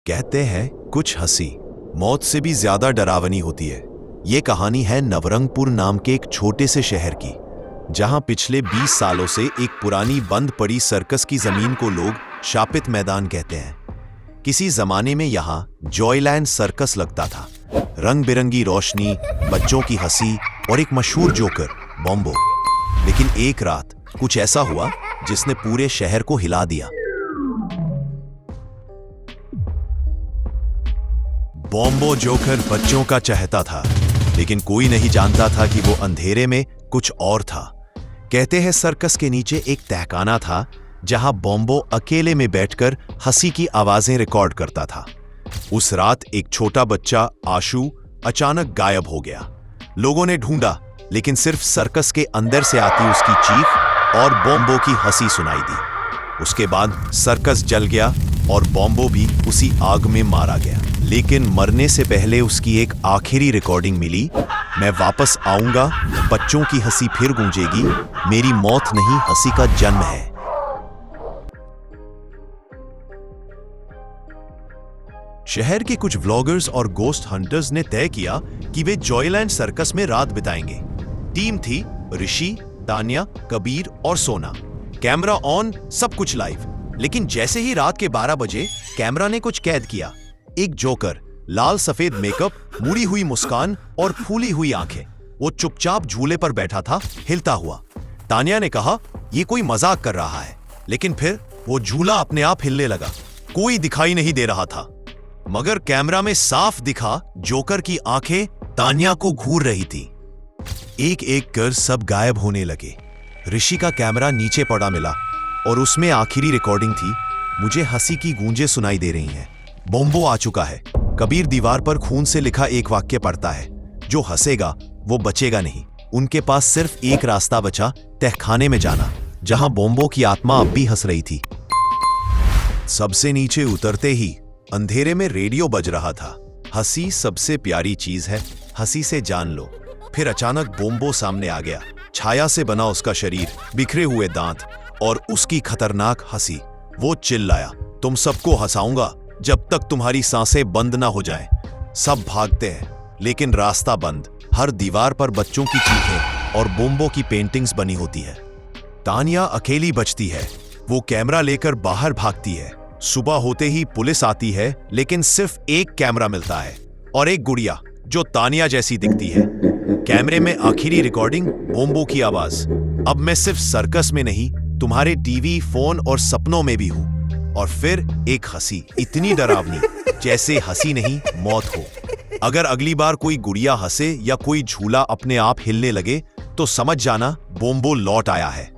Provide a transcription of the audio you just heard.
कहते हैं कुछ हंसी मौत से भी ज्यादा डरावनी होती है। ये कहानी है नवरंगपुर नाम के एक छोटे से शहर की, जहां पिछले 20 सालों से एक पुरानी बंद पड़ी सर्कस की जमीन को लोग शापित मैदान कहते हैं। किसी जमाने में यहाँ जॉयलैंड सर्कस लगता था। रंग बिरंगी रोशनी, बच्चों की हंसी और एक मशहूर जोकर बॉम्बो। लेकिन एक रात कुछ ऐसा हुआ जिसने पूरे शहर को हिला दिया। बॉम्बो जोकर बच्चों का चहेता था, लेकिन कोई नहीं जानता था कि वो अंधेरे में कुछ और था। कहते हैं सर्कस के नीचे एक तहखाना था जहां बॉम्बो अकेले में बैठकर हंसी की आवाजें रिकॉर्ड करता था। उस रात एक छोटा बच्चा आशु अचानक गायब हो गया। लोगों ने ढूंढा, लेकिन सिर्फ सर्कस के अंदर से आती उसकी चीख और बॉम्बो की हंसी सुनाई दी। उसके बाद सर्कस जल गया और बॉम्बो भी उसी आग में मारा गया। लेकिन मरने से पहले उसकी एक आखिरी रिकॉर्डिंग मिली। मैं वापस आऊंगा, बच्चों की हंसी फिर गूंजेगी, मेरी मौत नहीं हंसी का जन्म है। शहर के कुछ व्लॉगर्स और गोस्ट हंटर्स ने तय किया कि वे जॉयलैंड सर्कस में रात बिताएंगे। टीम थी ऋषि, तान्या, कबीर और सोना। कैमरा ऑन, सब कुछ लाइव। लेकिन जैसे ही रात के 12 बजे कैमरा ने कुछ कैद किया। एक जोकर, लाल सफेद मेकअप, मुड़ी हुई मुस्कान और फूली हुई आंखें। वो चुपचाप झूले पर बैठा था, हिलता हुआ। तान्या ने कहा, ये कोई मजाक कर रहा है। लेकिन फिर वो झूला अपने आप हिलने लगा। कोई दिखाई नहीं दे रहा था, मगर कैमरा में साफ दिखा जोकर की आंखें तान्या को घूर रही थी। एक एक कर सब गायब होने लगे। ऋषि का कैमरा नीचे पड़ा मिला और उसमें आखिरी रिकॉर्डिंग थी। मुझे हंसी की गूंजें सुनाई दे रही हैं। बॉम्बो आ चुका है। कबीर दीवार पर खून से लिखा एक वाक्य पढ़ता है, जो हंसेगा वो बचेगा नहीं। उनके पास सिर्फ एक रास्ता बचा, तहखाने में जाना, जहां बॉम्बो की आत्मा अब भी हंस रही थी। सबसे नीचे उतरते ही अंधेरे में रेडियो बज रहा था, हंसी सबसे प्यारी चीज है, हंसी से जान लो। फिर अचानक बॉम्बो सामने आ गया। छाया से बना उसका शरीर, बिखरे हुए दांत और उसकी खतरनाक हंसी। वो चिल्लाया, तुम सबको हंसाऊंगा जब तक तुम्हारी सांसें बंद ना हो जाएं। सब भागते हैं, लेकिन रास्ता बंद। हर दीवार पर बच्चों की चीखें और बॉम्बो की पेंटिंग्स बनी होती है। तान्या अकेली बचती है। वो कैमरा लेकर बाहर भागती है। सुबह होते ही पुलिस आती है, लेकिन सिर्फ एक कैमरा मिलता है और एक गुड़िया जो तान्या जैसी दिखती है। कैमरे में आखिरी रिकॉर्डिंग, बॉम्बो की आवाज, अब मैं सिर्फ सर्कस में नहीं, तुम्हारे टीवी, फोन और सपनों में भी हूं। और फिर एक हंसी, इतनी डरावनी जैसे हंसी नहीं मौत हो। अगर अगली बार कोई गुड़िया हंसे या कोई झूला अपने आप हिलने लगे तो समझ जाना बॉम्बो लौट आया है।